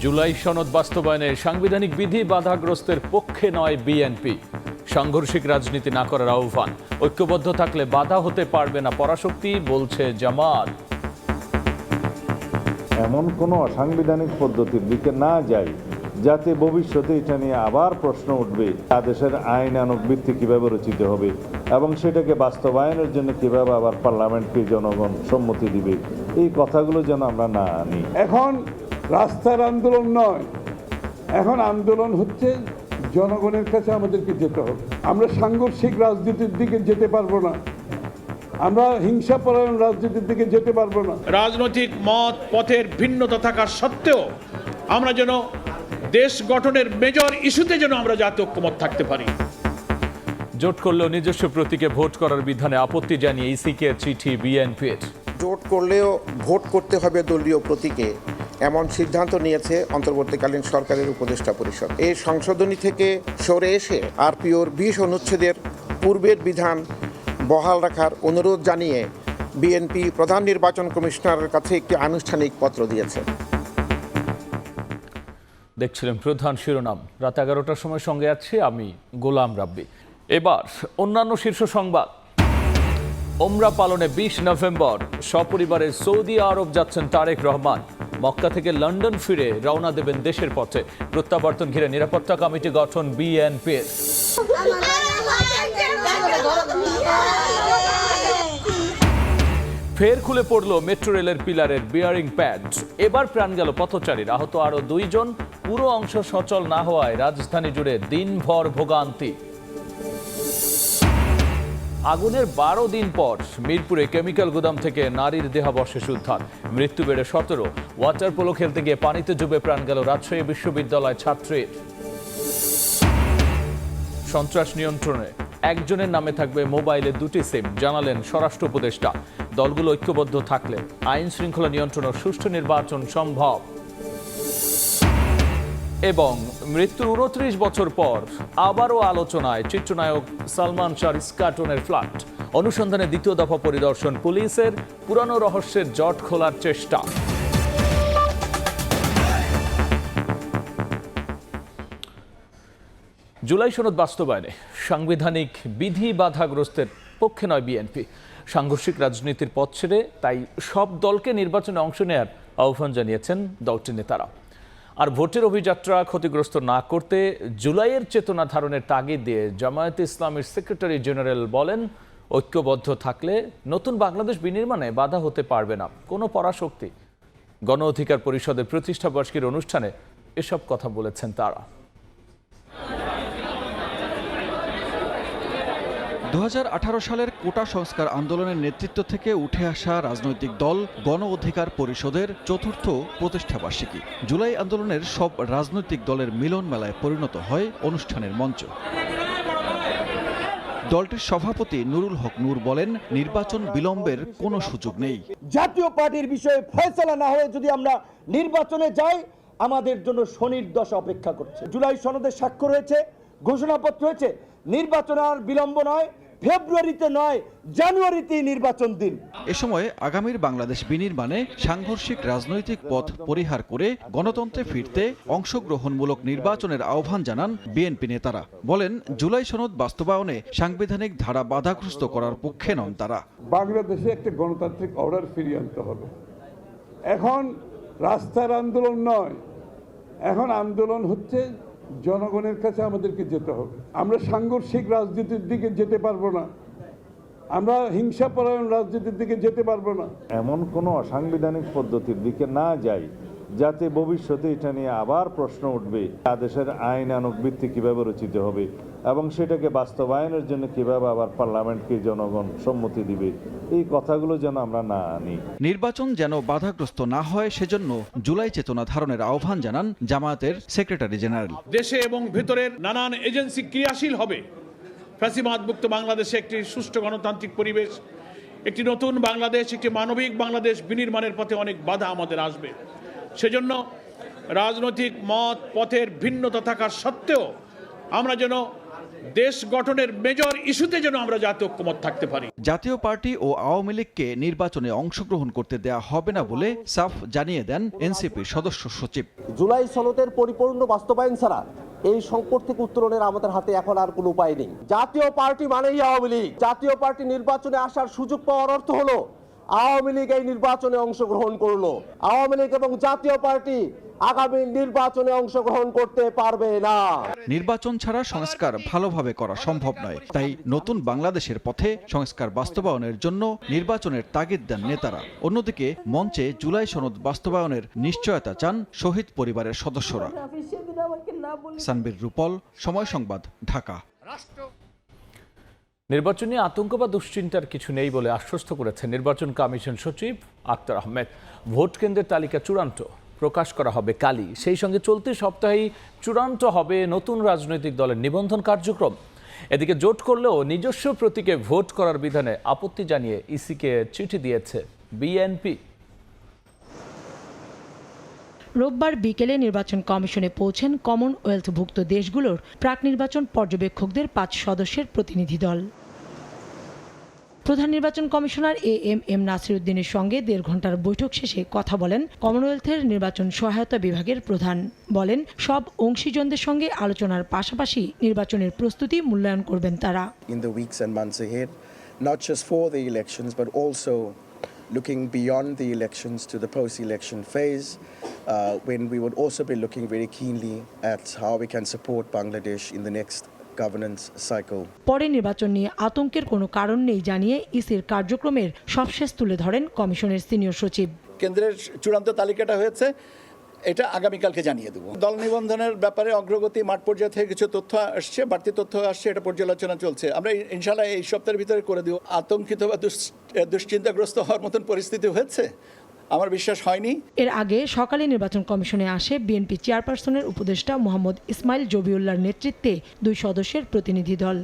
জুলাই সনদ বাস্তবায়নে সাংবিধানিক বিধি বাধাগ্রস্তের পক্ষে নয় বিএনপি। সাংঘর্ষিক রাজনীতি না করার আহ্বান। ঐক্যবদ্ধ থাকলে বাধা হতে পারবে না পরাশক্তি, বলছে জামাত। এমন কোনো অসাংবিধানিক পদ্ধতির দিকে না যাই যাতে ভবিষ্যতে এটা নিয়ে আবার প্রশ্ন উঠবে, দেশের আইনানুগ ভিত্তি কিভাবে রচিত হবে এবং সেটাকে বাস্তবায়নের জন্য কিভাবে আবার পার্লামেন্টকে জনগণ সম্মতি দিবে, এই কথাগুলো যেন আমরা না আনি। এখন রাস্তার আন্দোলন নয়, এখন আন্দোলন হচ্ছে জনগণের কাছে আমাদেরকে যেতে হবে। আমরা সাংঘর্ষিক রাজনীতির দিকে যেতে পারবো না, আমরা হিংসাপরায়ণ রাজনীতির দিকে যেতে পারবো না। রাজনৈতিক মত পথের ভিন্নতা থাকা সত্ত্বেও আমরা যেন দেশ গঠনের মেজর ইস্যুতে যেন আমরা জাতীয় ঐক্যমত থাকতে পারি। জোট করলেও নিজস্ব প্রতীকে ভোট করার বিধানে আপত্তি জানিয়ে ইসিকে চিঠি বিএনপির। জোট করলেও ভোট করতে হবে দলীয় প্রতীকে, এমন সিদ্ধান্ত নিয়েছে অন্তর্বর্তীকালীন সরকারের উপদেষ্টা পরিষদ। এই সংশোধনী থেকে সরে এসে আরপিওর 20 অনুচ্ছেদের পূর্বের বিধান বহাল রাখার অনুরোধ জানিয়ে বিএনপি প্রধান নির্বাচন কমিশনারের কাছে একটি আনুষ্ঠানিক পত্র দিয়েছে। দেখছিলেন প্রধান শিরোনাম। রাত 11টার সময় সঙ্গে আছি আমি গোলাম রাব্বি। এবার অন্যান্য শীর্ষ সংবাদ। ওমরা পালনে 20 নভেম্বর সপরিবারে সৌদি আরব যাচ্ছেন তারেক রহমান। মক্কা থেকে লন্ডন ফিরে রওনা দেবেন দেশের পথে। প্রত্যাবর্তন ঘিরে নিরাপত্তা কমিটি গঠন বিএনপির। ফের খুলে পড়ল মেট্রো রেলের পিলারের বিয়ারিং প্যাড। এবার প্রাণ গেল পথচারীর, আহত আরো 2 জন। পুরো অংশ সচল না হওয়ায় রাজধানী জুড়ে দিনভর ভোগান্তি। আগুনের 12 দিন পর মিরপুরে কেমিক্যাল গুদাম থেকে নারীর দেহাবশেষ উদ্ধার। মৃত্যু বেড়ে 17। ওয়াটার পোলো খেলতে গিয়ে পানিতে ডুবে প্রাণ গেল রাজশাহী বিশ্ববিদ্যালয় ছাত্রীর। সন্ত্রাস নিয়ন্ত্রণে একজনের নামে থাকবে মোবাইলে 2টি সিম, জানালেন স্বরাষ্ট্র উপদেষ্টা। দলগুলো ঐক্যবদ্ধ থাকলে আইন শৃঙ্খলা নিয়ন্ত্রণ ও সুষ্ঠু নির্বাচন সম্ভব। এবং মৃত্যুর 29 বছর পর আবারও আলোচনায় চিত্রনায়ক সালমান শাহর স্কাটনের ফ্ল্যাট। অনুসন্ধানে দ্বিতীয় দফা পরিদর্শন পুলিশের। পুরানো রহস্যের জট খোলার চেষ্টা। জুলাই সনদ বাস্তবায়নে সাংবিধানিক বিধি বাধাগ্রস্তের পক্ষে নয় বিএনপি। সাংঘর্ষিক রাজনীতির পথ ছেড়ে তাই সব দলকে নির্বাচনে অংশ নেয়ার আহ্বান জানিয়েছেন দলটির নেতারা। আর ভোটের অভিযাত্রা ক্ষতিগ্রস্ত না করতে জুলাইয়ের চেতনা ধারণের তাগিদ দিয়ে জামায়াতে ইসলামীর সেক্রেটারি জেনারেল বলেন, ঐক্যবদ্ধ থাকলে নতুন বাংলাদেশ বিনির্মাণে বাধা হতে পারবে না কোনো পরাশক্তি। গণ অধিকার পরিষদের প্রতিষ্ঠা বার্ষিকীর অনুষ্ঠানে এসব কথা বলেছেন তারা। 2018 সালের কোটা সংস্কার আন্দোলনের নেতৃত্ব থেকে উঠে আসা রাজনৈতিক দল গণ অধিকার পরিষদের 4র্থ প্রতিষ্ঠাবার্ষিকী। জুলাই আন্দোলনের সব রাজনৈতিক দলের মিলন মেলায় পরিণত হয় অনুষ্ঠানের মঞ্চ। দলটির সভাপতি নুরুল হক নূর বলেন, নির্বাচন বিলম্বের কোনো সুযোগ নেই। জাতীয় পার্টির বিষয়ে ফয়সালা না হয়ে যদি আমরা নির্বাচনে যাই, আমাদের জন্য শনির দশা অপেক্ষা করছে। জুলাই সনদে স্বাক্ষর হয়েছে, ঘোষণাপত্র হয়েছে, নির্বাচন আর বিলম্ব নয়, ফেব্রুয়ারিতে নয়, জানুয়ারিতেই নির্বাচন দিন। এ সময় আগামীর বাংলাদেশ বিনির্মাণে সাংঘর্ষিক রাজনৈতিক পথ পরিহার করে গণতন্ত্রে ফিরতে অংশগ্রহণমূলক নির্বাচনের আহ্বান জানান বিএনপি নেতারা। বলেন, জুলাই সনদ বাস্তবায়নে সাংবিধানিক ধারা বাধাগ্রস্ত করার পক্ষে নন তারা। বাংলাদেশে একটা গণতান্ত্রিক অর্ডার ফিরিয়ে আনতে হবে। এখন রাস্তার আন্দোলন নয়, এখন আন্দোলন হচ্ছে জনগণের কাছে আমাদেরকে যেতে হবে। আমরা সাংঘর্ষিক রাজনীতির দিকে যেতে পারবো না, আমরা হিংসাপরায়ণ রাজনীতির দিকে যেতে পারবো না। এমন কোনো অসাংবিধানিক পদ্ধতির দিকে না যাই যাতে ভবিষ্যতে এটা নিয়ে আবার প্রশ্ন উঠবে, দেশের আইনানুগ ভিত্তি কিভাবে রচিত হবে এবং সেটাকে বাস্তবায়নের জন্য কিভাবে আবার পার্লামেন্টকে জনগণ সম্মতি দিবে, এই কথাগুলো যেন আমরা না আনি। নির্বাচন যেন বাধাগ্রস্ত না হয় সেজন্য জুলাই চেতনা ধারণের আহ্বান জানান জামায়াতের সেক্রেটারি জেনারেল। দেশে এবং ভেতরের নানান এজেন্সি ক্রিয়াশীল হবে। ফ্যাসিবাদমুক্ত বাংলাদেশে একটি সুষ্ঠু গণতান্ত্রিক পরিবেশ, একটি নতুন বাংলাদেশ, একটি মানবিক বাংলাদেশ বিনির্মাণের পথে অনেক বাধা আমাদের আসবে। সেজন্য রাজনৈতিক মত পথের ভিন্নতা থাকা সত্ত্বেও আমরা যেন দেশ গঠনের মেজর ইস্যুতে যেন আমরা জাতীয় ঐক্যমত থাকতে পারি। জাতীয় পার্টি ও আওয়ামী লীগকে নির্বাচনে অংশগ্রহণ করতে দেয়া হবে না বলে সাফ জানিয়ে দেন এনসিপির সদস্য সচিব। জুলাই সনদের পরিপূর্ণ বাস্তবায়ন ছাড়া এই সংকট থেকে উত্তরণের আমাদের হাতে এখন আর কোনো উপায় নেই। জাতীয় পার্টি মানেই আওয়ামী লীগ। জাতীয় পার্টি নির্বাচনে আসার সুযোগ পাওয়ার অর্থ হলো আওয়ামী লীগ এই নির্বাচনে অংশগ্রহণ করলো। আওয়ামী লীগ এবং জাতীয় পার্টি আগামী নির্বাচনে অংশগ্রহণ করতে পারবে না। নির্বাচন ছাড়া সংস্কার ভালোভাবে করা সম্ভব নয়, তাই নতুন বাংলাদেশের পথে সংস্কার বাস্তবায়নের জন্য নির্বাচনের তাগিদ দেন নেতারা। অন্যদিকে মঞ্চে জুলাই সনদ বাস্তবায়নের নিশ্চয়তা চান শহীদ পরিবারের সদস্যরা। সানবীর রূপল, সময় সংবাদ, ঢাকা। নির্বাচনী আতঙ্ক বা দুশ্চিন্তার কিছু নেই বলে আশ্বস্ত করেছেন নির্বাচন কমিশন সচিব আক্তার আহমেদ। ভোট কেন্দ্রের তালিকা চূড়ান্ত প্রকাশ করা হবে কালই। সেই সঙ্গে চলতি সপ্তাহেই চূড়ান্ত হবে নতুন রাজনৈতিক দলের নিবন্ধন কার্যক্রম। এদিকে জোট করলেও নিজস্ব প্রতীকে ভোট করার বিধানে আপত্তি জানিয়ে ইসিকে চিঠি দিয়েছে বিএনপি। রোববার বিকেলে নির্বাচন কমিশনে পৌঁছেন কমনওয়েলথভুক্ত দেশগুলোর প্রাক নির্বাচন পর্যবেক্ষকদের 5 সদস্যের প্রতিনিধি দল। প্রধান নির্বাচন কমিশনার এম নাসিরউদ্দিনের সঙ্গে 1.5 ঘণ্টার বৈঠক শেষে কথা বলেন কমনওয়েলথের নির্বাচন সহায়তা বিভাগের প্রধান। বলেন, সব অংশীজনদের সঙ্গে আলোচনার পাশাপাশি নির্বাচনের প্রস্তুতি মূল্যায়ন করবেন তারা। In the weeks and months ahead, not just for the elections but also looking beyond the elections to the post-election phase, when we would also be looking very keenly at how we can support Bangladesh in the next governance cycle. পরে নির্বাচন নিয়ে আতঙ্কের কোনো কারণ নেই জানিয়ে ইসির কার্যক্রমের সবশেষ তুলে ধরেন কমিশনের সিনিয়র সচিব। কেন্দ্রের চূড়ান্ত তালিকাটা হয়েছে, এটা আগামীকালকে জানিয়ে দেব। দল নিবন্ধনের ব্যাপারে অগ্রগতি মাঠ পর্যায়ে থেকে কিছু তথ্য আসছে, বাড়তি তথ্য আসছে, এটা পর্যালোচনা চলছে। আমরা ইনশাআল্লাহ এই সপ্তাহের ভিতরে করে দেব। আতঙ্কিত বা দুশ্চিন্তাগ্রস্ত হওয়ার মতন পরিস্থিতি হয়েছে আমার বিশ্বাস হয়নি। এর আগে সকালে নির্বাচন কমিশনে আসে বিএনপি চেয়ারপারসনের উপদেষ্টা মোহাম্মদ ইসমাইল জবিউল্লাহর নেতৃত্বে 2 সদস্যের প্রতিনিধি দল।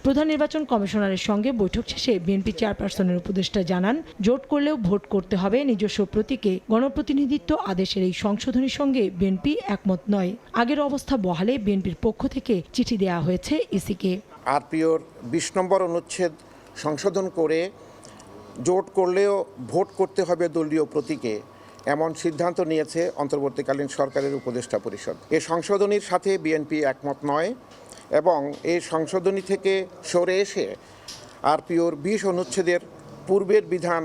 প্রধান নির্বাচন কমিশনারের সঙ্গে বৈঠক শেষে বিএনপি চেয়ারপারসনের উপদেষ্টা জানান, জোট করলেও ভোট করতে হবে নিজস্ব প্রতীকে। গণপ্রতিনিধিত্ব আদেশের এই সংশোধনীর সঙ্গে বিএনপি একমত নয়। আগের অবস্থা বহালে বিএনপির পক্ষ থেকে চিঠি দেওয়া হয়েছে ইসিকে। আরপিওর 20 নম্বর অনুচ্ছেদ সংশোধন করে জোট করলেও ভোট করতে হবে দলীয় প্রতীকে, এমন সিদ্ধান্ত নিয়েছে অন্তর্বর্তীকালীন সরকারের উপদেষ্টা পরিষদ। এই সংশোধনীর সাথে বিএনপি একমত নয় এবং এই সংশোধনী থেকে সরে এসে আরপিওর 20 অনুচ্ছেদের পূর্বের বিধান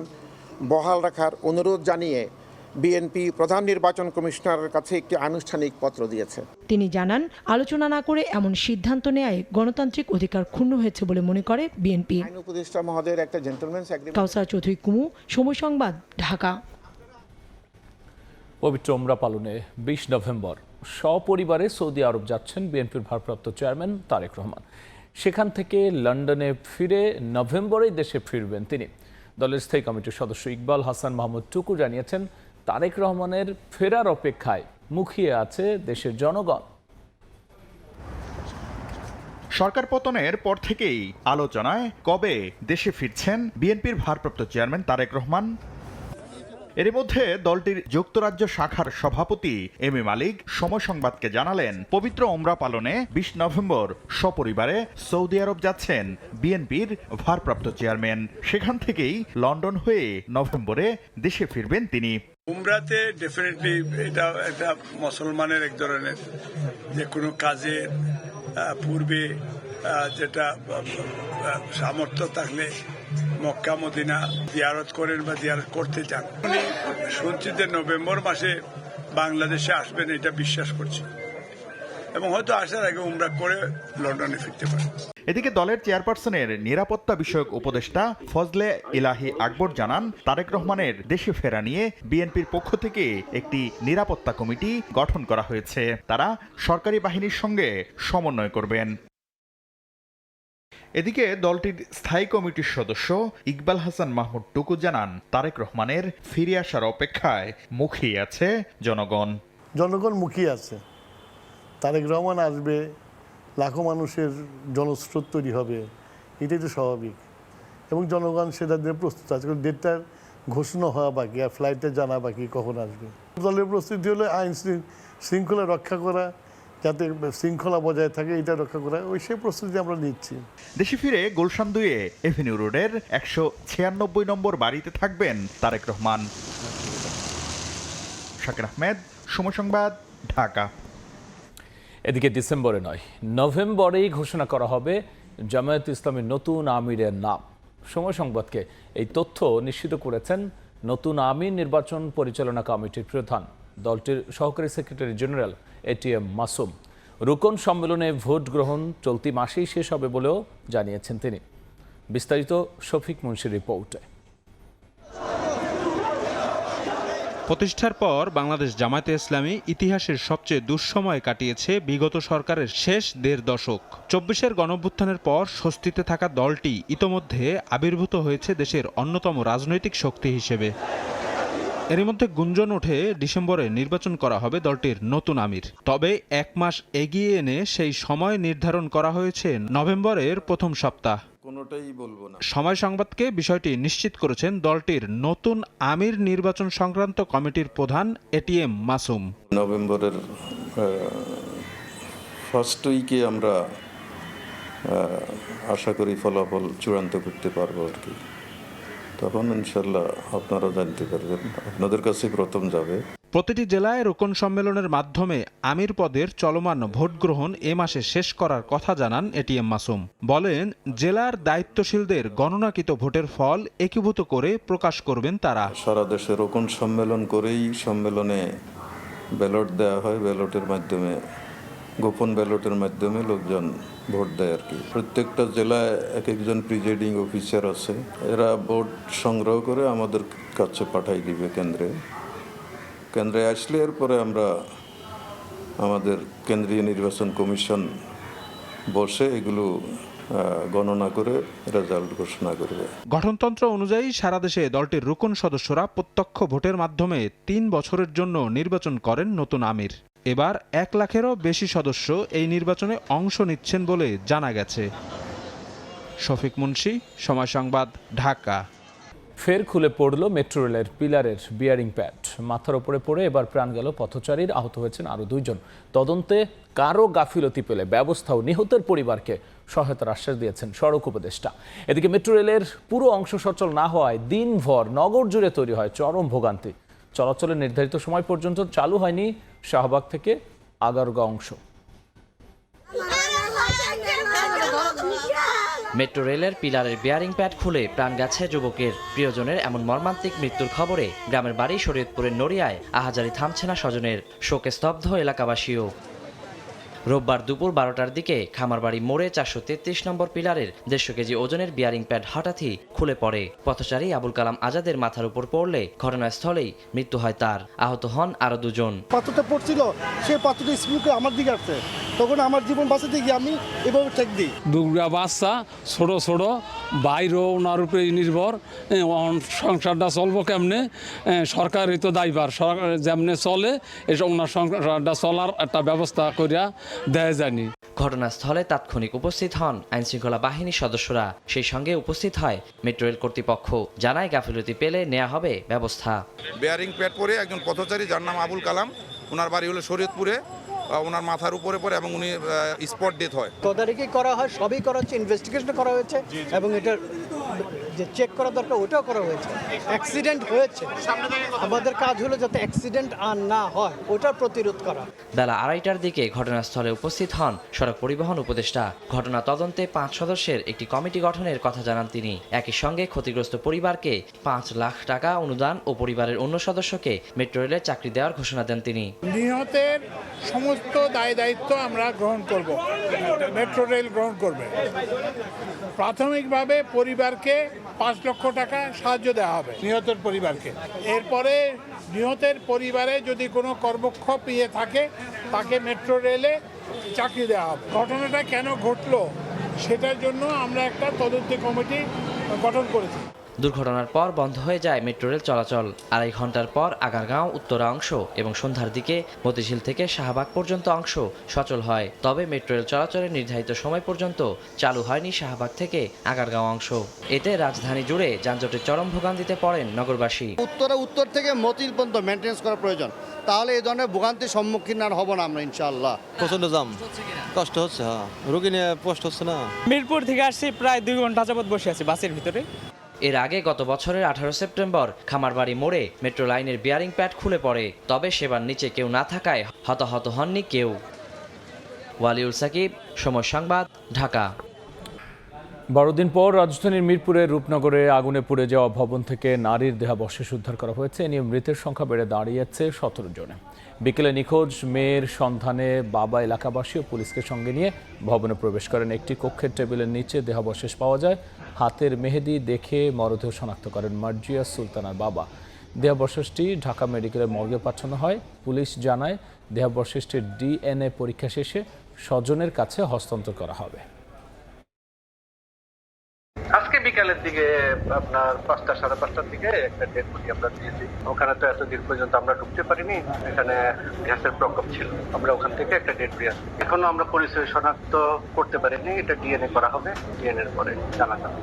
বহাল রাখার অনুরোধ জানিয়ে বিএনপি প্রধান নির্বাচন কমিশনারের কাছে একটি আনুষ্ঠানিক পত্র দিয়েছে। তিনি জানান, আলোচনা না করে এমন সিদ্ধান্ত নেয় গণতান্ত্রিক অধিকার ক্ষুণ্ণ হয়েছে বলে মনে করে বিএনপি। আইন উপদেষ্টা মহোদয়ের একটা জেন্টলম্যানস এগ্রিমেন্ট। কাউসার চৌধুরী কুমু, সময় সংবাদ, ঢাকা। পবিত্র ওমরা পালনে 20 নভেম্বর সপরিবারে সৌদি আরব যাচ্ছেন বিএনপির ভারপ্রাপ্ত চেয়ারম্যান তারেক রহমান। সেখান থেকে লন্ডনে ফিরে নভেম্বরেই দেশে ফিরবেন তিনি। দলের স্থায়ী কমিটির সদস্য ইকবাল হাসান মাহমুদ টুকু জানিয়েছেন, তারেক রহমানের ফেরার অপেক্ষায় মুখিয়ে আছে দেশের জনগণ। সরকার পতনের পর থেকেই আলোচনায় কবে দেশে ফিরছেন বিএনপির ভারপ্রাপ্ত চেয়ারম্যান তারেক রহমান। এর মধ্যে দলটির যুক্তরাজ্য শাখার সভাপতি এম মালিক সময় সংবাদকে জানালেন, পবিত্র ওমরা পালনে 20 নভেম্বর সপরিবারে সৌদি আরব যাচ্ছেন বিএনপির ভারপ্রাপ্ত চেয়ারম্যান। সেখান থেকেই লন্ডন হয়ে নভেম্বরে দেশে ফিরবেন তিনি। উমরাতে ডেফিনেটলি এটা একটা মুসলমানের এক ধরনের যে কোনো কাজে পূর্বে যেটা সামর্থ্য থাকলে মক্কা মদিনা জিয়ারত করেন বা জিয়ারত করতে চান। উনি শুনছি যে নভেম্বর মাসে বাংলাদেশে আসবেন, এটা বিশ্বাস করছি, এবং হয়তো আসার আগে উমরা করে লন্ডনে ফিরতে পারেন। এদিকে দলের চেয়ারপারসনের নিরাপত্তা বিষয়ক উপদেষ্টা ফজলে ইলাহি আকবর জানান, তারেক রহমানের দেশে ফেরা নিয়ে বিএনপির পক্ষ থেকে একটি নিরাপত্তা কমিটি গঠন করা হয়েছে। তারা সরকারি বাহিনীর সঙ্গে সমন্বয় করবেন। এদিকে দলটির স্থায়ী কমিটির সদস্য ইকবাল হাসান মাহমুদ টুকু জানান, তারেক রহমানের ফিরে আসার অপেক্ষায় মুখিয়ে আছে জনগণ। জনগণ মুখিয়ে আছে, তারেক রহমান আসবে, লাখো মানুষের জনস্রোত তৈরি হবে, এটাই তো স্বাভাবিক, এবং জনগণ সেটা দিয়ে প্রস্তুত আছে। ডেটটার ঘোষণা হওয়া বাকি, আর ফ্লাইটে জানা বাকি কখন আসবে। দলের প্রস্তুতি হলো আইন শৃঙ্খলা রক্ষা করা যাতে শৃঙ্খলা বজায় থাকে এটা রক্ষা করা সেই প্রস্তুতি আমরা নিচ্ছি। দেশে ফিরে গুলশান 2 এভিনিউ রোডের 196 নম্বর বাড়িতে থাকবেন তারেক রহমান। শাকির আহমেদ, সময় সংবাদ, ঢাকা। এদিকে ডিসেম্বরে নয়, নভেম্বরেই ঘোষণা করা হবে জামায়াত ইসলামীর নতুন আমিরের নাম। সময় সংবাদকে এই তথ্য নিশ্চিত করেছেন নতুন আমির নির্বাচন পরিচালনা কমিটির প্রধান, দলটির সহকারী সেক্রেটারি জেনারেল এটিএম মাসুম। রুকন সম্মেলনে ভোট গ্রহণ চলতি মাসেই শেষ হবে বলেও জানিয়েছেন তিনি। বিস্তারিত শফিক মুন্সির রিপোর্টে। প্রতিষ্ঠার পর বাংলাদেশ জামায়াতে ইসলামী ইতিহাসের সবচেয়ে দুঃসময় কাটিয়েছে বিগত সরকারের শেষ ১.৫ দশক। ২৪-এর গণঅভ্যুত্থানের পর স্বস্তিতে থাকা দলটি ইতোমধ্যে আবির্ভূত হয়েছে দেশের অন্যতম রাজনৈতিক শক্তি হিসেবে। এর মধ্যে গুঞ্জন ওঠে ডিসেম্বরে নির্বাচন করা হবে দলটির নতুন আমির। তবে ১ মাস এগিয়ে এনে সেই সময় নির্ধারণ করা হয়েছে নভেম্বরের প্রথম সপ্তাহ। সময় সংবাদকে বিষয়টি নিশ্চিত করেছেন দলটির নতুন আমির নির্বাচন সংক্রান্ত কমিটির প্রধান এটিএম মাসুম। নভেম্বরের ফার্স্ট উইকে আমরা আশা করি ফলাফল চূড়ান্ত করতে পারবো আর কি। তখন ইনশাল্লাহ আপনারা জানতে পারবেন, আপনাদের কাছে প্রথম যাবে। প্রতিটি জেলায় রোকন সম্মেলনের মাধ্যমে আমির পদের চলমান ভোট গ্রহণ এ মাসে শেষ করার কথা জানান এটিএম মাসুম। বলেন, জেলার দায়িত্বশীলদের গণনাকৃত ভোটের ফল একীভূত করে প্রকাশ করবেন তারা। সারা দেশে রোকন সম্মেলন করেই সম্মেলনে ব্যালট দেওয়া হয়, ব্যালটের মাধ্যমে, গোপন ব্যালটের মাধ্যমে লোকজন ভোট দেয় আর কি। প্রত্যেকটা জেলায় এক একজন প্রিজাইডিং অফিসার আছে, এরা ভোট সংগ্রহ করে আমাদের কাছে পাঠাই দিবে কেন্দ্রে আসলে এরপরে আমরা আমাদের কেন্দ্রীয় নির্বাচন কমিশন বসে এগুলো গণনা করে রেজাল্ট ঘোষণা করবে। গঠনতন্ত্র অনুযায়ী সারা দেশে দলটির রুকন সদস্যরা প্রত্যক্ষ ভোটের মাধ্যমে ৩ বছরের জন্য নির্বাচন করেন নতুন আমির। এবার ১ লাখেরও বেশি সদস্য এই নির্বাচনে অংশ নিচ্ছেন বলে জানা গেছে। শফিক মুন্সি, সময় সংবাদ, ঢাকা। ফের খুলে পড়ল মেট্রো রেলের পিলারের বিয়ারিং প্যাড। মাথার ওপরে পড়ে এবার প্রাণ গেল পথচারীর, আহত হয়েছেন আরও 2 জন। তদন্তে কারো গাফিলতি পেলে ব্যবস্থা ও নিহতের পরিবারকে সহায়তার আশ্বাস দিয়েছেন সড়ক উপদেষ্টা। এদিকে মেট্রো রেলের পুরো অংশ সচল না হওয়ায় দিনভর নগর জুড়ে তৈরি হয় চরম ভোগান্তি। চলাচলের নির্ধারিত সময় পর্যন্ত চালু হয়নি শাহবাগ থেকে আগারগাঁও অংশ। মেট্রো রেলের পিলারের বিয়ারিং প্যাড খুলে প্রাণ গেছে যুবকের। প্রিয়জনের এমন মর্মান্তিক মৃত্যুর খবরে গ্রামের বাড়ি শরীয়তপুরের নড়িয়ায় আহাজারি থামছে না স্বজনের, শোকে স্তব্ধ এলাকাবাসীও। রোববার দুপুর 12টার দিকে খামারবাড়ি মোড়ে 433 নম্বর পিলারের 150 কেজি ওজনের বিয়ারিং প্যাড হঠাৎই খুলে পড়ে। পথচারী আবুল কালাম আজাদের মাথার উপর পড়লে ঘটনাস্থলেই মৃত্যু হয় তার, আহত হন আরো 2 জন। পাথরটা পড়ছিল, সে পাথরটা স্পিড করে আমার দিকে আসছে, তখন আমার জীবন বাঁচাতে গিয়ে আমি এভাবে ঠেক দিই। দুর্গা বাচ্চা ছোট ছোট বাইরেও ওনার উপরে নির্ভর, সংসারটা চলবো কেমনে, সরকারই তো দায়ভার, সরকার যেমনে চলে এসব ওনার সংসারটা চলার একটা ব্যবস্থা করিয়া দেয় জানি। ঘটনাস্থলে তাৎক্ষণিক উপস্থিত হন আইনশৃঙ্খলা বাহিনীর সদস্যরা, সেই সঙ্গে উপস্থিত হয় মেট্রো রেল কর্তৃপক্ষ। জানায় গাফিলতি পেলে নেওয়া হবে ব্যবস্থা। বিয়ারিং প্যাড পরে একজন পথচারী, যার নাম আবুল কালাম, ওনার বাড়ি হলো শরীয়তপুরে, ওনার মাথার উপরে পড়ে এবং উনি স্পট ডেথ হয়। তদারকি করা হয়, সবই করা হচ্ছে, ইনভেস্টিগেশন করা হয়েছে এবং এটা যে চেক করা দরকার ওটাও করা হয়েছে। অ্যাক্সিডেন্ট হয়েছে, আমাদের কাজ হলো যাতে অ্যাক্সিডেন্ট আর না হয় ওটা প্রতিরোধ করা। বেলা 2:30টার দিকে ঘটনাস্থলে উপস্থিত হন সড়ক পরিবহন উপদেষ্টা। ঘটনা তদন্তে 5 সদস্যের একটি কমিটি গঠনের কথা জানান তিনি। একই সঙ্গে ক্ষতিগ্রস্ত পরিবারকে 5 লাখ টাকা অনুদান ও পরিবারের অন্য সদস্যকে মেট্রো রেলে চাকরি দেওয়ার ঘোষণা দেন তিনি। নিহতের সমস্ত দায় দায়িত্ব আমরা গ্রহণ করব, মেট্রো রেল গ্রহণ করবে। প্রাথমিকভাবে পরিবারকে 5 লক্ষ টাকা সাহায্য দেওয়া হবে নিহতের পরিবারকে। এরপরে নিহতের পরিবারে যদি কোনো কর্মক্ষোভ ইয়ে থাকে তাকে মেট্রো রেলে চাকরি দেওয়া হবে। ঘটনাটা কেন ঘটলো সেটার জন্য আমরা একটা তদন্ত কমিটি গঠন করেছি। দুর্ঘটনার পর বন্ধ হয়ে যায় মেট্রো রেল চলাচল। 2.5 ঘন্টার পর আগারগাঁও উত্তরা অংশ এবং সন্ধ্যার দিকে মতিঝিল থেকে শাহবাগ পর্যন্ত অংশ সচল হয়। তবে মেট্রো রেল চলাচলের নির্ধারিত সময় পর্যন্ত চালু হয়নি শাহবাগ থেকে আগারগাঁও অংশ। এতে রাজধানী জুড়ে যানজটের চরম ভোগান্তিতে পড়েন নগরবাসী। উত্তর থেকে মতিঝিল পর্যন্ত মেনটেন্স করা প্রয়োজন, তাহলে এই ধরনের ভোগান্তির সম্মুখীন আর হব না আমরা ইনশাআল্লাহ। প্রচন্ড জাম, কষ্ট হচ্ছে, রোগী নিয়ে কষ্ট হচ্ছে না। মিরপুর থেকে আসছি, প্রায় 2 ঘন্টা যাবত বসে আছি বাসের ভিতরে। এর আগে গত বছরের 18 সেপ্টেম্বর খামারবাড়ি মোড়ে মেট্রো লাইনের বিয়ারিং প্যাড খুলে পড়ে। তবে সেবার নিচে কেউ না থাকায় হতাহত হননি কেউ। ওয়ালিউল সাকিব, সময় সংবাদ, ঢাকা। 12 দিন পর রাজধানীর মিরপুরের রূপনগরে আগুনে পুড়ে যাওয়া ভবন থেকে নারীর দেহাবশেষ উদ্ধার করা হয়েছে। এ নিয়ে মৃতের সংখ্যা বেড়ে দাঁড়িয়েছে 17 জনে। বিকেলে নিখোঁজ মেয়ের সন্ধানে বাবা, এলাকাবাসী ও পুলিশকে সঙ্গে নিয়ে ভবনে প্রবেশ করেন। একটি কক্ষের টেবিলের নিচে দেহাবশেষ পাওয়া যায়। হাতের মেহেদি দেখে মরদেহ শনাক্ত করেন মার্জিয়া সুলতানার বাবা। দেহাবশেষটি ঢাকা মেডিকেলের মর্গে পাঠানো হয়। পুলিশ জানায় দেহাবশেষটির ডিএনএ পরীক্ষা শেষে স্বজনের কাছে হস্তান্তর করা হবে। আজকে বিকালের দিকে আপনার 5টা সাড়ে 5টার দিকে একটা ডেড বডি আমরা দিয়েছি। ওখানে তো এতদিন পর্যন্ত আমরা ঢুকতে পারিনি, এখানে গ্যাসের প্রকোপ ছিল। আমরা ওখান থেকে একটা ডেড বডি আসছি। এখনো আমরা পরিচয় শনাক্ত করতে পারিনি, এটা ডিএনএ করা হবে, ডিএনএ এর পরে জানা যাবে।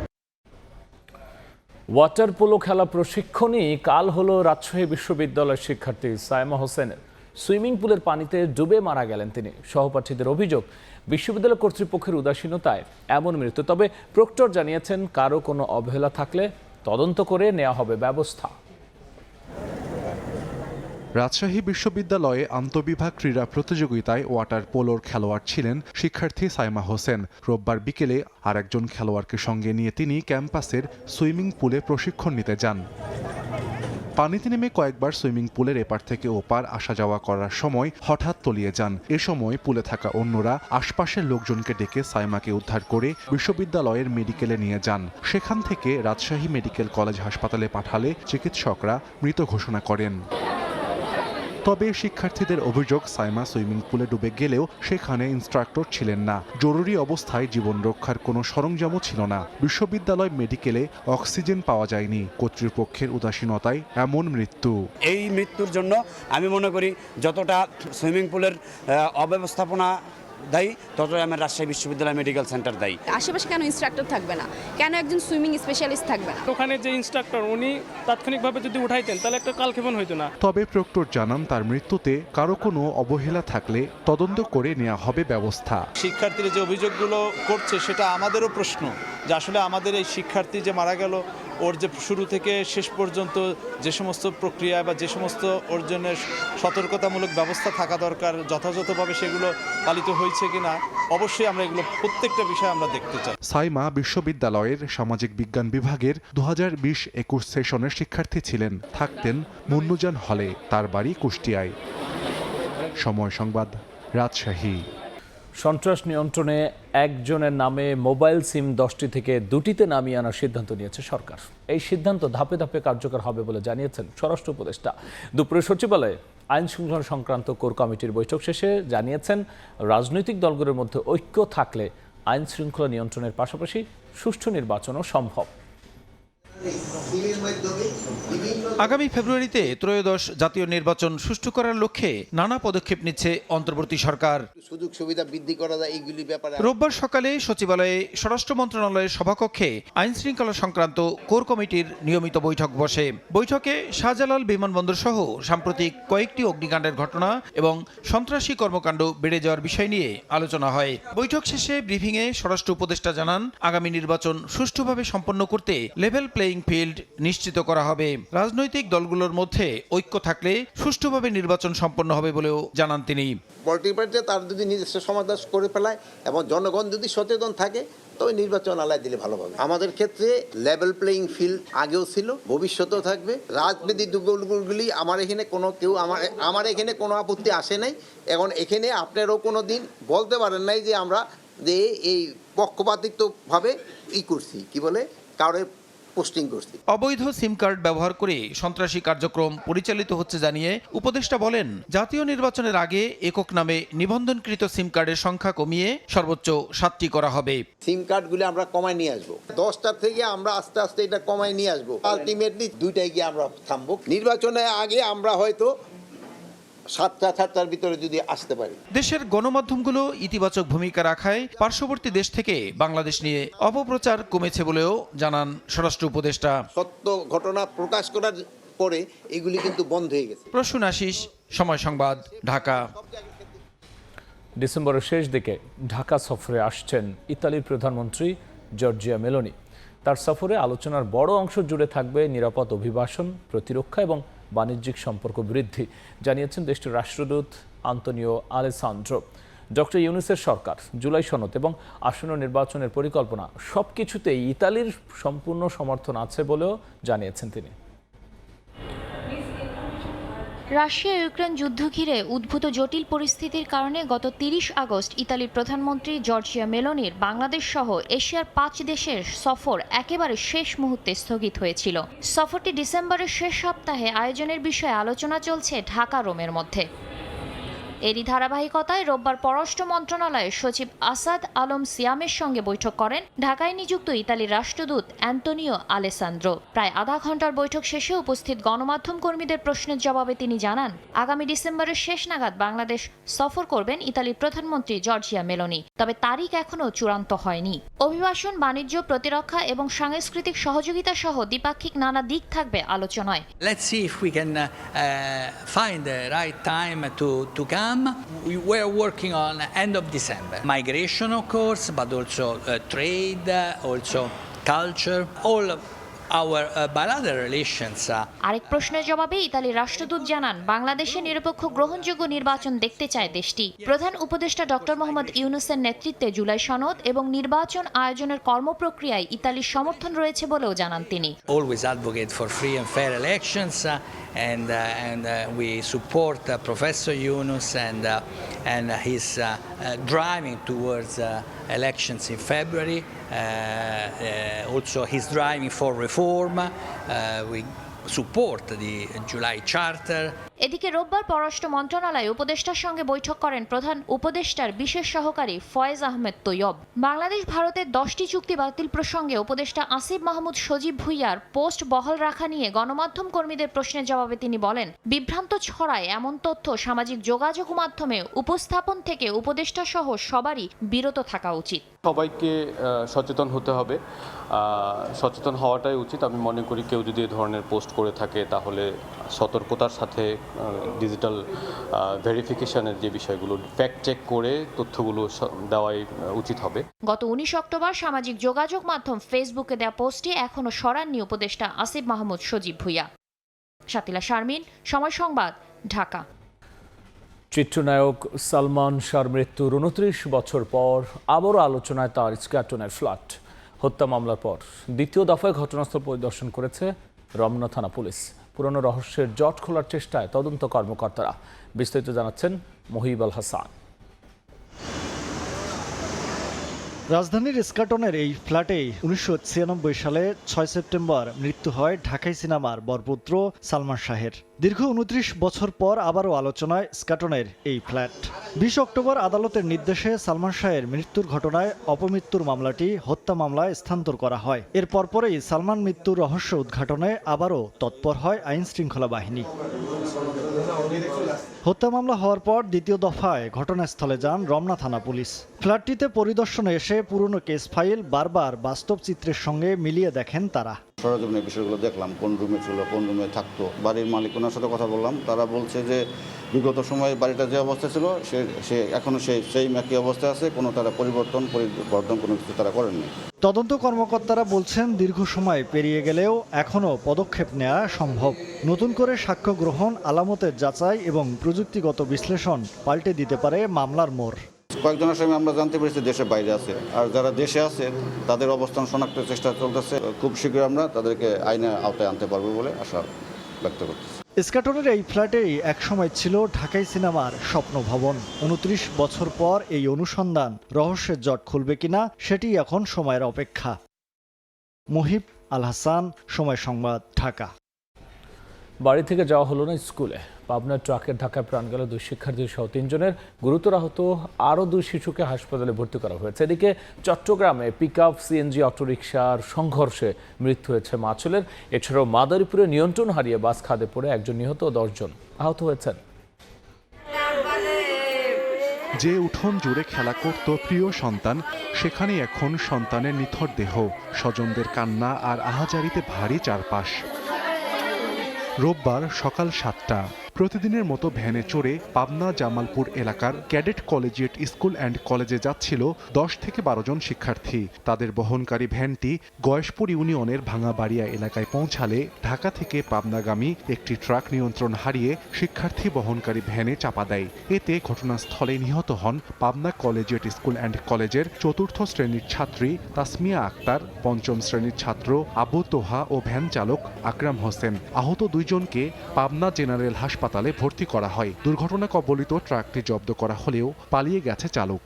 ওয়াটার পোলো খেলা প্রশিক্ষণই কাল হলো রাজশাহী বিশ্ববিদ্যালয়ের শিক্ষার্থী সাইমা হোসেনের। সুইমিং পুলের পানিতে ডুবে মারা গেলেন তিনি। সহপাঠীদের অভিযোগ, বিশ্ববিদ্যালয় কর্তৃপক্ষের উদাসীনতায় এমন মৃত্যু। তবে প্রক্টর জানিয়েছেন কারো কোনো অবহেলা থাকলে তদন্ত করে নেওয়া হবে ব্যবস্থা। রাজশাহী বিশ্ববিদ্যালয়ে আন্তঃবিভাগ ক্রীড়া প্রতিযোগিতায় ওয়াটার পোলোর খেলোয়াড় ছিলেন শিক্ষার্থী সাইমা হোসেন। রোববার বিকেলে আরেকজন খেলোয়াড়কে সঙ্গে নিয়ে তিনি ক্যাম্পাসের সুইমিং পুলে প্রশিক্ষণ নিতে যান। পানিতে নেমে কয়েকবার সুইমিং পুলের এপার থেকে ওপার আসা যাওয়া করার সময় হঠাৎ তলিয়ে যান। এ সময় পুলে থাকা অন্যরা আশপাশের লোকজনকে ডেকে সাইমাকে উদ্ধার করে বিশ্ববিদ্যালয়ের মেডিকেলে নিয়ে যান। সেখান থেকে রাজশাহী মেডিকেল কলেজ হাসপাতালে পাঠালে চিকিৎসকরা মৃত ঘোষণা করেন। তবে শিক্ষার্থীদের অভিযোগ, সাইমা সুইমিং পুলে ডুবে গেলেও সেখানে ইনস্ট্রাক্টর ছিলেন না। জরুরি অবস্থায় জীবন রক্ষার কোনো সরঞ্জামও ছিল না। বিশ্ববিদ্যালয় মেডিকেলে অক্সিজেন পাওয়া যায়নি। কর্তৃপক্ষের উদাসীনতায় এমন মৃত্যু। এই মৃত্যুর জন্য আমি মনে করি যতটা সুইমিং পুলের অব্যবস্থাপনা দায়ী, ততটাই আমার রাজশাহী বিশ্ববিদ্যালয় মেডিকেল সেন্টার দায়ী। আশেপাশে কেন ইনস্ট্রাক্টর থাকবে না, কেন একজন সুইমিং স্পেশালিস্ট থাকবে না? ওখানে যে ইনস্ট্রাক্টর উনি তাৎক্ষণিকভাবে যদি উঠাইতেন তাহলে একটা কালক্ষেপণ হইতো না। তবে প্রক্টর জানান তার মৃত্যুতে কারো কোনো অবহেলা থাকলে তদন্ত করে নেওয়া হবে ব্যবস্থা। শিক্ষার্থীরা যে অভিযোগগুলো করছে সেটা আমাদেরও প্রশ্ন, যে আসলে আমাদের এই শিক্ষার্থী যে মারা গেল, ওর যে শুরু থেকে শেষ পর্যন্ত যে সমস্ত প্রক্রিয়া বা যে সমস্ত ওর জন্য সতর্কতামূলক ব্যবস্থা থাকা দরকার, যথাযথভাবে সেগুলো পালিত হয়েছে কিনা, অবশ্যই আমরা এগুলো প্রত্যেকটা বিষয় আমরা দেখতে চাই। সাইমা বিশ্ববিদ্যালয়ের সামাজিক বিজ্ঞান বিভাগের 2020-21 সেশনের শিক্ষার্থী ছিলেন। থাকতেন মুন্নুজান হলে, তার বাড়ি কুষ্টিয়ায়। সময় সংবাদ, রাজশাহী। সন্ত্রাস নিয়ন্ত্রণে একজনের নামে মোবাইল সিম 10টি থেকে 2টিতে নামিয়ে আনার সিদ্ধান্ত নিয়েছে সরকার। এই সিদ্ধান্ত ধাপে ধাপে কার্যকর হবে বলে জানিয়েছেন স্বরাষ্ট্র উপদেষ্টা। দুপুরে সচিবালয়ে আইন শৃঙ্খলা সংক্রান্ত কোর কমিটির বৈঠক শেষে জানিয়েছেন, রাজনৈতিক দলগুলোর মধ্যে ঐক্য থাকলে আইন শৃঙ্খলা নিয়ন্ত্রণের পাশাপাশি সুষ্ঠু নির্বাচনও সম্ভব। আগামী ফেব্রুয়ারিতে ত্রয়োদশ জাতীয় নির্বাচন সুষ্ঠু করার লক্ষ্যে নানা পদক্ষেপ নিচ্ছে অন্তর্বর্তী সরকার। সুযোগ সুবিধা বৃদ্ধি করা যায়, এইগুলি ব্যাপারে রোববার সকালে সচিবালয়ে স্বরাষ্ট্র মন্ত্রণালয়ের সভাকক্ষে আইন শৃঙ্খলা সংক্রান্ত কোর কমিটির নিয়মিত বৈঠক বসে। বৈঠকে শাহজালাল বিমানবন্দর সহ সাম্প্রতিক কয়েকটি অগ্নিকাণ্ডের ঘটনা এবং সন্ত্রাসী কর্মকাণ্ড বেড়ে যাওয়ার বিষয় নিয়ে আলোচনা হয়। বৈঠক শেষে ব্রিফিংয়ে স্বরাষ্ট্র উপদেষ্টা জানান, আগামী নির্বাচন সুষ্ঠুভাবে সম্পন্ন করতে লেভেল প্লেইং ফিল্ড নিশ্চিত করা হবে। রাজনৈতিক দলগুলোর মধ্যে ঐক্য থাকলে সুষ্ঠুভাবে নির্বাচন সম্পন্ন হবে বলেও জানান তিনি। পলিটিক্যাল পার্টি তার যদি নিজস্ব সমাধান করে ফেলায় এবং জনগণ যদি সচেতন থাকে, তবে নির্বাচন আলায় দিলে ভালো হবে। আমাদের ক্ষেত্রে লেভেল প্লেইং ফিল্ড আগেও ছিল, ভবিষ্যতেও থাকবে। রাজনীতি দলগুলি আমার এখানে কোনো আপত্তি আসে নাই। এখন এখানে আপনারাও কোনো দিন বলতে পারেন নাই যে আমরা যে এই পক্ষপাতিত্বভাবে করছি, কি বলে কারো পোস্টিং করছি। অবৈধ সিম কার্ড ব্যবহার করে সন্ত্রাসী কার্যক্রম পরিচালিত হচ্ছে জানিয়ে উপদেষ্টা বলেন, জাতীয় নির্বাচনের আগে একক নামে নিবন্ধনকৃত সিম কার্ডের সংখ্যা কমিয়ে সর্বোচ্চ 7টি করা হবে। সিম কার্ডগুলো আমরা কমায় নিয়ে আসবো, 10টা থেকে আমরা আস্তে আস্তে এটা কমায় নিয়ে আসবো। আলটিমেটলি 2টায় গিয়ে আমরা থামবো। নির্বাচনের আগে আমরা হয়তো 7টার ভিতরে যদি আসতে পারি। দেশের গণমাধ্যমগুলো ইতিবাচক ভূমিকা রাখায় পার্শ্ববর্তী দেশ থেকে বাংলাদেশ নিয়ে অপপ্রচার কমেছে বলেও জানান স্বরাষ্ট্র উপদেষ্টা। সত্য ঘটনা প্রকাশ করার পরে এগুলি কিন্তু বন্ধ হয়ে গেছে। প্রসূন আশিস, সময় সংবাদ, ঢাকা। ডিসেম্বরের শেষ দিকে ঢাকা সফরে আসছেন ইতালির প্রধানমন্ত্রী জর্জিয়া মেলোনি। তার সফরে আলোচনার বড় অংশ জুড়ে থাকবে নিরাপদ অভিবাসন, প্রতিরক্ষা এবং বাণিজ্যিক সম্পর্ক বৃদ্ধি, জানিয়েছেন দেশটির রাষ্ট্রদূত আন্তোনিও আলেসান্দ্রো। ডক্টর ইউনূসের সরকার জুলাই সনদ এবং আসন্ন নির্বাচনের পরিকল্পনা সবকিছুতেই ইতালির সম্পূর্ণ সমর্থন আছে বলেও জানিয়েছেন তিনি। রাশিয়া ইউক্রেন যুদ্ধ ঘিরে উদ্ভূত জটিল পরিস্থিতির কারণে গত 30 আগস্ট ইতালির প্রধানমন্ত্রী জর্জিয়া মেলোনির বাংলাদেশ সহ এশিয়ার 5 দেশের সফর একেবারে শেষ মুহূর্তে স্থগিত হয়েছিল। সফরটি ডিসেম্বরের শেষ সপ্তাহে আয়োজনের বিষয়ে আলোচনা চলছে ঢাকা রোমের মধ্যে। এরই ধারাবাহিকতায় রোববার পররাষ্ট্র মন্ত্রণালয়ের সচিব আসাদ আলম সিয়ামের সঙ্গে বৈঠক করেন ঢাকায় নিযুক্ত ইতালির রাষ্ট্রদূত অ্যান্তোনিও আলেসান্দ্রো। প্রায় আধা ঘন্টার বৈঠক শেষে উপস্থিত গণমাধ্যম কর্মীদের প্রশ্নের জবাবে তিনি জানান, আগামী ডিসেম্বরের শেষ নাগাদ বাংলাদেশ সফর করবেন ইতালির প্রধানমন্ত্রী জর্জিয়া মেলোনি, তবে তারিখ এখনও চূড়ান্ত হয়নি। অভিবাসন, বাণিজ্য, প্রতিরক্ষা এবং সাংস্কৃতিক সহযোগিতা সহ দ্বিপাক্ষিক নানা দিক থাকবে আলোচনায়। Let's see if we can find the right time to come. We were working on end of December. Migration, of course, but also trade, also culture, all of our bilateral relations. আরেক প্রশ্নের জবাবে ইতালির রাষ্ট্রদূত জানান, বাংলাদেশে নিরপেক্ষ গ্রহণযোগ্য নির্বাচন দেখতে চায় দেশটি। প্রধান উপদেষ্টা ডক্টর মোহাম্মদ ইউনূসের নেতৃত্বে জুলাই সনদ এবং নির্বাচন আয়োজনের কর্মপ্রক্রিয়ায় ইতালির সমর্থন রয়েছে বলেও জানান তিনি। Always advocate for free and fair elections, and we support Professor Yunus and his driving towards elections in February. Also, he's driving for reform. We support the July Charter. এদিকে রোববার পররাষ্ট্র মন্ত্রণালয়ে উপদেষ্টার সঙ্গে বৈঠক করেন প্রধান উপদেষ্টার বিশেষ সহকারী ফয়েজ আহমেদ তৈয়ব। বাংলাদেশ ভারতের 10টি চুক্তি বাতিল প্রসঙ্গে উপদেষ্টা আসিফ মাহমুদ সজীব ভুইয়ার পোস্ট বহাল রাখা নিয়ে গণমাধ্যম কর্মীদের প্রশ্নের জবাবে তিনি বলেন, বিভ্রান্ত ছড়ায় এমন তথ্য সামাজিক যোগাযোগ মাধ্যমে উপস্থাপন থেকে উপদেষ্টা সহ সবারই বিরত থাকা উচিত। সবাইকে সচেতন হতে হবে, সচেতন হওয়াটাই উচিত। আমি মনে করি কেউ যদি এ ধরনের পোস্ট করে থাকে তাহলে সতর্কতার সাথে ডিজিটাল ভেরিফিকেশনের যে বিষয়গুলো ফ্যাক্ট চেক করে তথ্যগুলো দেওয়াই উচিত হবে। গত 19 অক্টোবর সামাজিক যোগাযোগ মাধ্যম ফেসবুকে দেওয়া পোস্টে এখনও সরাননি উপদেষ্টা আসিফ মাহমুদ সজীব ভুইয়া। শাতিলা শারমিন, সময় সংবাদ, ঢাকা। চিত্রনায়ক সালমান শাহর মৃত্যুর 29 বছর পর আবারও আলোচনায় তার স্ক্যাটনের ফ্ল্যাট। হত্যা মামলার পর দ্বিতীয় দফায় ঘটনাস্থল পরিদর্শন করেছে রমনা থানা পুলিশ। পুরনো রহস্যের জট খোলার চেষ্টায় তদন্ত কর্মকর্তারা। বিস্তারিত জানাচ্ছেন মহিব আল হাসান। রাজধানীর স্কাটনের এই ফ্ল্যাটে 1996 সালে 6 সেপ্টেম্বর মৃত্যু হয় ঢাকাই সিনেমার বরপুত্র সালমান শাহের। দীর্ঘ 29 বছর পর আবারও আলোচনায় স্কাটনের এই ফ্ল্যাট। 20 অক্টোবর আদালতের নির্দেশে সালমান শাহের মৃত্যুর ঘটনায় অপমৃত্যুর মামলাটি হত্যা মামলায় স্থানান্তর করা হয়। এর পরপরই সালমান মৃত্যুর রহস্য উদ্ঘাটনে আবারও তৎপর হয় আইন শৃঙ্খলা বাহিনী। হত্যা মামলা হওয়ার পর দ্বিতীয় দফায় ঘটনাস্থলে যান রমনা থানা পুলিশ। ফ্ল্যাটটিতে পরিদর্শনে এসে পুরনো কেস ফাইল বারবার বাস্তব চিত্রের সঙ্গে মিলিয়ে দেখেন তারা। সরজমিনে বিষয়গুলো দেখলাম, কোন রুমে ছিল, কোন রুমে থাকতো। বাড়ির মালিক ওনার সাথে কথা বললাম, তারা বলছে যে বিগত সময়ে বাড়িটা যে অবস্থা ছিল সে এখনও সেই একই অবস্থায় আছে, কোনো তারা পরিবর্তন কোনো কিছু তারা করেননি। তদন্ত কর্মকর্তারা বলছেন দীর্ঘ সময় পেরিয়ে গেলেও এখনও পদক্ষেপ নেওয়া সম্ভব। নতুন করে সাক্ষ্য গ্রহণ, আলামতের যাচাই এবং প্রযুক্তিগত বিশ্লেষণ পাল্টে দিতে পারে মামলার মোড়। কয়েকজনের সঙ্গে আমরা জানতে পেরেছি দেশের বাইরে আছে, আর যারা দেশে আছে তাদের অবস্থান শনাক্তের চেষ্টা চলতেছে। খুব শীঘ্রই আমরা তাদেরকে আইনের আওতায় আনতে পারবো বলে আশা ব্যক্ত করতেছি। স্কাটনের এই ফ্ল্যাটেই একসময় ছিল ঢাকাই সিনেমার স্বপ্ন ভবন। 29 বছর পর এই অনুসন্ধান রহস্যের জট খুলবে কিনা সেটি এখন সময়ের অপেক্ষা। মহিব, আল হাসান, সময় সংবাদ, ঢাকা। বাড়ি থেকে যাওয়া হলো না স্কুলে। পাবনার ট্রাকের ধাক্কায় প্রাণ গেল 2 শিক্ষার্থী সহ 3 জনের, গুরুতর আহত আরও 2 শিশুকে হাসপাতালে ভর্তি করা হয়েছে। এদিকে চট্টগ্রামে পিকআপ সিএনজি অটোরিকশার সংঘর্ষে মৃত্যু হয়েছে মাছুলের। এছাড়াও মাদারীপুরে নিয়ন্ত্রণ হারিয়ে বাস খাদে পড়ে 1 জন নিহত ও 10 জন আহত হয়েছেন। যে উঠোন জুড়ে খেলা করত প্রিয় সন্তান, সেখানে এখন সন্তানের নিথর দেহ, স্বজনদের কান্না আর আহাজারিতে ভারী চারপাশ। রোববার সকাল 7টা প্রতিদিনের মতো ভ্যানে চড়ে পাবনা জামালপুর এলাকার ক্যাডেট কলেজিয়েট স্কুল অ্যান্ড কলেজে যাচ্ছিল 10 থেকে 12 জন শিক্ষার্থী। তাদের বহনকারী ভ্যানটি গয়েশপুর ইউনিয়নের ভাঙাবাড়িয়া এলাকায় পৌঁছালে ঢাকা থেকে পাবনাগামী একটি ট্রাক নিয়ন্ত্রণ হারিয়ে শিক্ষার্থী বহনকারী ভ্যানে চাপা দেয়। এতে ঘটনাস্থলে নিহত হন পাবনা কলেজিয়েট স্কুল অ্যান্ড কলেজের 4র্থ শ্রেণীর ছাত্রী তাসমিয়া আক্তার, 5ম শ্রেণীর ছাত্র আবু তোহা ও ভ্যান চালক আকরাম হোসেন। আহত 2 জনকে পাবনা জেনারেল হাসপাতালে ভর্তি করা হয়। দুর্ঘটনা কবলিত ট্রাকটি জব্দ করা হলেও পালিয়ে গেছে চালক।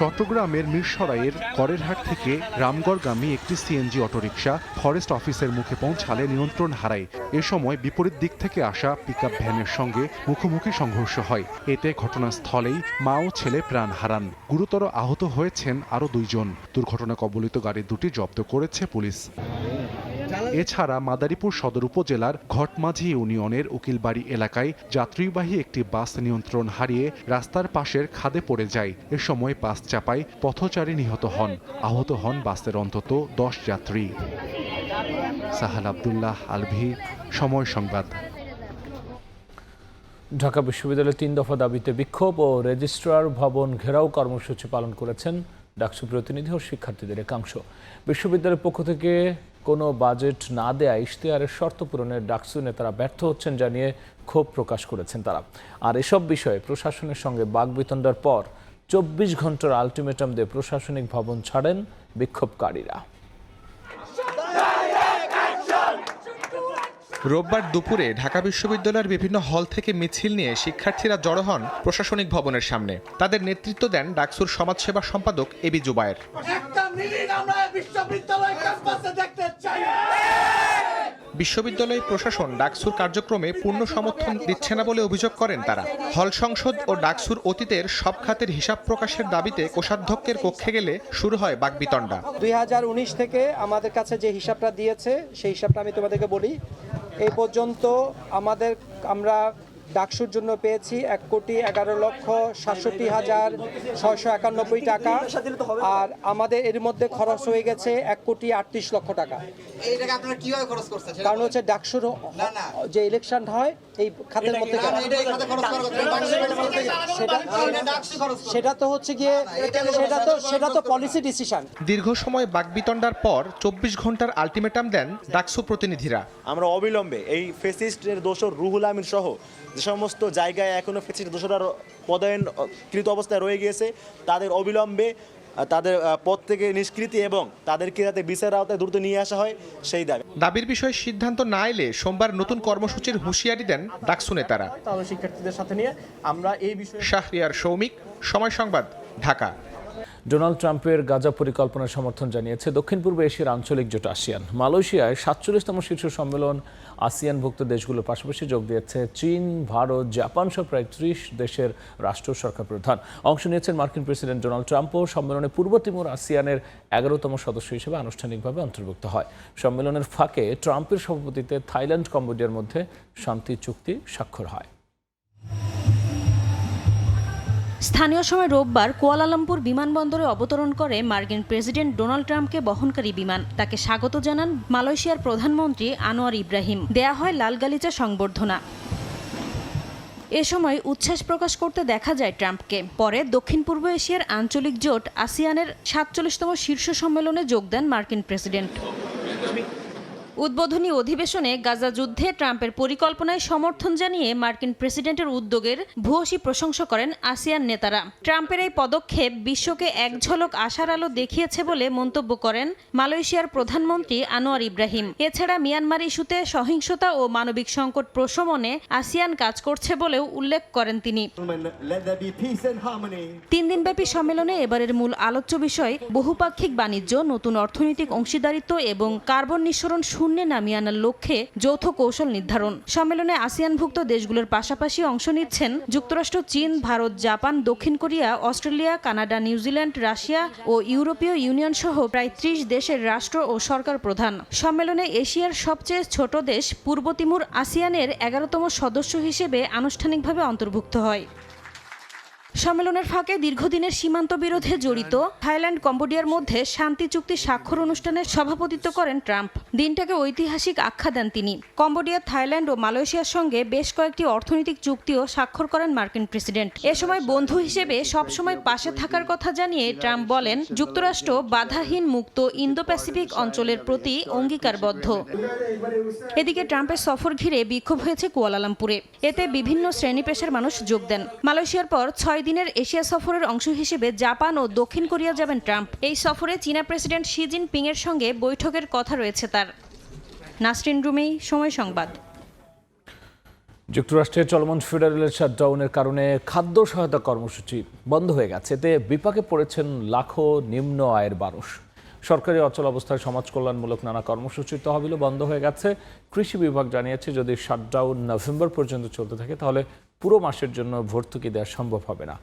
চট্টগ্রামের মিরসরাইয়ের করেরহাট থেকে রামগড়গামী একটি সিএনজি অটোরিকশা ফরেস্ট অফিসের মুখে পৌঁছালে নিয়ন্ত্রণ হারায়। এ সময় বিপরীত দিক থেকে আসা পিকআপ ভ্যানের সঙ্গে মুখোমুখি সংঘর্ষ হয়। এতে ঘটনাস্থলেই মা ও ছেলে প্রাণ হারান। গুরুতর আহত হয়েছেন আরও 2 জন। দুর্ঘটনা কবলিত গাড়ি দুটি জব্দ করেছে পুলিশ। এছাড়া মাদারীপুর সদর উপজেলার ঘটমাঝি ইউনিয়নের উকিলবাড়ি এলাকায় যাত্রীবাহী একটি বাস নিয়ন্ত্রণ হারিয়ে রাস্তার পাশের খাদে পড়ে যায়। এ সময় বাস চাপায় পথচারী নিহত হন। আহত হন বাসের অন্তত 10 যাত্রী। সাহাল আব্দুল্লাহ, আলভি, সময় সংবাদ। ঢাকা বিশ্ববিদ্যালয়ের 3 দফা দাবিতে বিক্ষোভ ও রেজিস্ট্রার ভবন ঘেরাও কর্মসূচি পালন করেছেন ডাকসু প্রতিনিধি ও শিক্ষার্থীদের একাংশ। বিশ্ববিদ্যালয়ের পক্ষ থেকে কোনো বাজেট না দেয়া ইশতেহারের শর্ত পূরণে ডাকসু নেতারা ব্যর্থ হচ্ছেন জানিয়ে ক্ষোভ প্রকাশ করেছেন তারা। আর এসব বিষয়ে প্রশাসনের সঙ্গে বাকবিতণ্ডার পর 24 ঘন্টার আলটিমেটাম দিয়ে প্রশাসনিক ভবন ছাড়েন বিক্ষোভকারীরা। রোববার দুপুরে ঢাকা বিশ্ববিদ্যালয়ের বিভিন্ন হল থেকে মিছিল নিয়ে শিক্ষার্থীরা জড়ো হন প্রশাসনিক ভবনের সামনে। তাদের নেতৃত্ব দেন ডাকসুর সমাজসেবা সম্পাদক এবি জুবায়ের। বিশ্ববিদ্যালয় প্রশাসন ডাকসুর কার্যক্রমে পূর্ণ সমর্থন দিচ্ছে না বলে অভিযোগ করেন তারা। হল সংসদ ও ডাকসুর অতীতের সব খাতের হিসাব প্রকাশের দাবিতে কোষাধ্যক্ষের কক্ষে গেলে শুরু হয় বাকবিতণ্ডা। 2019 থেকে আমাদের কাছে যে হিসাবটা দিয়েছে সেই হিসাবটা আমি তোমাদেরকে বলি। এই পর্যন্ত আমরা ডাকসুর জন্য পেয়েছি 1,11,67,691 টাকা, আর আমাদের এর মধ্যে খরচ হয়ে গেছে 1,38,00,000 টাকা। কারণ হচ্ছে ডাকসুর যে ইলেকশন হয় এই খাতের মধ্যে, সেটা তো হচ্ছে গিয়ে সেটা তো পলিসি ডিসিশন। দীর্ঘ সময় বাকবিতণ্ডার পর 24 ঘন্টার আলটিমেটাম দেন ডাকসু প্রতিনিধিরা। আমরা অবিলম্বে এই ফেসিস্টের দোষর রুহুল আমিন সহ যে সমস্ত জায়গায় এখনো ফেসিস্ট দোষরা পদায়নকৃত অবস্থায় রয়ে গিয়েছে তাদের অবিলম্বে তাদের পদ থেকে নিষ্কৃতি এবং তাদেরকে যাতে বিচারের আওতায় দ্রুত নিয়ে আসা হয় সেই দাবির বিষয়ে সিদ্ধান্ত না এলে সোমবার নতুন কর্মসূচির হুঁশিয়ারি দেন ডাকসু নেতারা। তাহলে শিক্ষার্থীদের সাথে নিয়ে আমরা এই বিষয়ে। শাহরিয়ার সৌমিক, সময় সংবাদ, ঢাকা। ডোনাল্ড ট্রাম্পের গাজা পরিকল্পনার সমর্থন জানিয়েছে দক্ষিণ পূর্ব এশিয়ার আঞ্চলিক জোট আসিয়ান। মালয়েশিয়ায় 47তম শীর্ষ সম্মেলন আসিয়ানভুক্ত দেশগুলোর পাশাপাশি যোগ দিয়েছে চীন, ভারত, জাপান সহ প্রায় 30 দেশের রাষ্ট্র সরকার প্রধান। অংশ নিয়েছেন মার্কিন প্রেসিডেন্ট ডোনাল্ড ট্রাম্পও। সম্মেলনে পূর্ব তিমুর আসিয়ানের 11তম সদস্য হিসেবে আনুষ্ঠানিকভাবে অন্তর্ভুক্ত হয়। সম্মেলনের ফাঁকে ট্রাম্পের সভাপতিত্বে থাইল্যান্ড, কম্বোডিয়ার মধ্যে শান্তি চুক্তি স্বাক্ষর হয়। স্থানীয় সময় রোববার কুয়ালালামপুর বিমানবন্দরে অবতরণ করে মার্কিন প্রেসিডেন্ট ডোনাল্ড ট্রাম্পকে বহনকারী বিমান। তাকে স্বাগত জানান মালয়েশিয়ার প্রধানমন্ত্রী আনোয়ার ইব্রাহিম। দেয়া হয় লাল গালিচা সংবর্ধনা। এ সময় উচ্ছ্বাস প্রকাশ করতে দেখা যায় ট্রাম্পকে। পরে দক্ষিণ পূর্ব এশিয়ার আঞ্চলিক জোট আসিয়ানের 47তম শীর্ষ সম্মেলনে যোগ দেন মার্কিন প্রেসিডেন্ট। উদ্বোধনী অধিবেশনে গাজা যুদ্ধে ট্রাম্পের পরিকল্পনায় সমর্থন জানিয়ে মার্কিন প্রেসিডেন্টের উদ্যোগের ভূয়সী প্রশংসা করেন আসিয়ান নেতারা। ট্রাম্পের এই পদক্ষেপ বিশ্বকে এক ঝলক আশার আলো দেখিয়েছে বলে মন্তব্য করেন মালয়েশিয়ার প্রধানমন্ত্রী আনোয়ার ইব্রাহিম। এছাড়া মিয়ানমার ইস্যুতে সহিংসতা ও মানবিক সংকট প্রশমনে আসিয়ান কাজ করছে বলেও উল্লেখ করেন তিনি। 3 দিনব্যাপী সম্মেলনে এবারের মূল আলোচ্য বিষয় বহুপাক্ষিক বাণিজ্য, নতুন অর্থনৈতিক অংশীদারিত্ব এবং কার্বন নিঃসরণ শূন্যে নামিয়ে আনার লক্ষ্যে যৌথ কৌশল নির্ধারণ। সম্মেলনে আসিয়ানভুক্ত দেশগুলোর পাশাপাশি অংশ নিচ্ছেন যুক্তরাষ্ট্র, চীন, ভারত, জাপান, দক্ষিণ Korea, Australia, Canada, New Zealand, Russia ও ইউরোপীয় ইউনিয়ন সহ প্রায় 30 দেশের রাষ্ট্র ও সরকার প্রধান। সম্মেলনে এশিয়ার সবচেয়ে ছোট দেশ পূর্ব তিমুর আসিয়ানের 11তম সদস্য হিসেবে আনুষ্ঠানিকভাবে অন্তর্ভুক্ত হয়। সম্মেলনের ফাঁকে দীর্ঘদিনের সীমান্ত বিরোধে জড়িত থাইল্যান্ড, কম্বোডিয়ার মধ্যে শান্তি চুক্তি স্বাক্ষর অনুষ্ঠানের সভাপতিত্ব করেন ট্রাম্প। দিনটাকে ঐতিহাসিক আখ্যা দেন তিনি। কম্বোডিয়া, থাইল্যান্ড ও মালয়েশিয়ার সঙ্গে বেশ কয়েকটি অর্থনৈতিক চুক্তিও স্বাক্ষর করেন মার্কিন প্রেসিডেন্ট। এ সময় বন্ধু হিসেবে সবসময় পাশে থাকার কথা জানিয়ে ট্রাম্প বলেন, যুক্তরাষ্ট্র বাধাহীন মুক্ত ইন্দো প্যাসিফিক অঞ্চলের প্রতি অঙ্গীকারবদ্ধ। এদিকে ট্রাম্পের সফর ঘিরে বিক্ষোভ হয়েছে কুয়ালালামপুরে। এতে বিভিন্ন শ্রেণী পেশার মানুষ যোগ দেন। মালয়েশিয়ার পর 6 দিনের এশিয়া সফরের অংশ হিসেবে জাপান ও দক্ষিণ কোরিয়া যাবেন ট্রাম্প। এই সফরে চীনা প্রেসিডেন্ট শি জিনপিং এর সঙ্গে বৈঠকের কথা রয়েছে তার। নাসরিন রুমি, সময় সংবাদ। যুক্তরাষ্ট্রের চলমান ফেডারেল শাটডাউনের কারণে খাদ্য সহায়তা কর্মসূচি বন্ধ হয়ে গেছে। এতে বিপাকে পড়েছেন লাখো নিম্ন আয়ের মানুষ। সরকারি অচল অবস্থায় সমাজ কল্যাণমূলক নানা কর্মসূচির তহবিলও বন্ধ হয়ে গেছে। কৃষি বিভাগ জানিয়েছে, যদি শাটডাউন নভেম্বর পর্যন্ত চলতে থাকে তাহলে পুরো মাসের জন্য ভর্তুকি দেওয়া সম্ভব হবে না।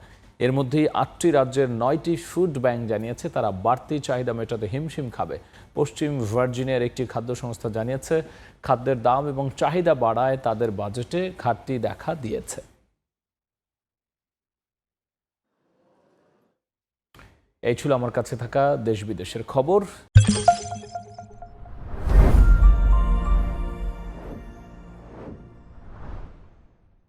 এর মধ্যেই 8টি রাজ্যের 9টি ফুড ব্যাংক জানিয়েছে তারা বাড়তি চাহিদা মেটাতে হিমশিম খাবে। পশ্চিম ভার্জিনিয়ার একটি খাদ্য সংস্থা জানিয়েছে, খাদ্যের দাম এবং চাহিদা বাড়ায় তাদের বাজেটে ঘাটতি দেখা দিয়েছে। এই ছিল আমার কাছে থাকা দেশ বিদেশের খবর।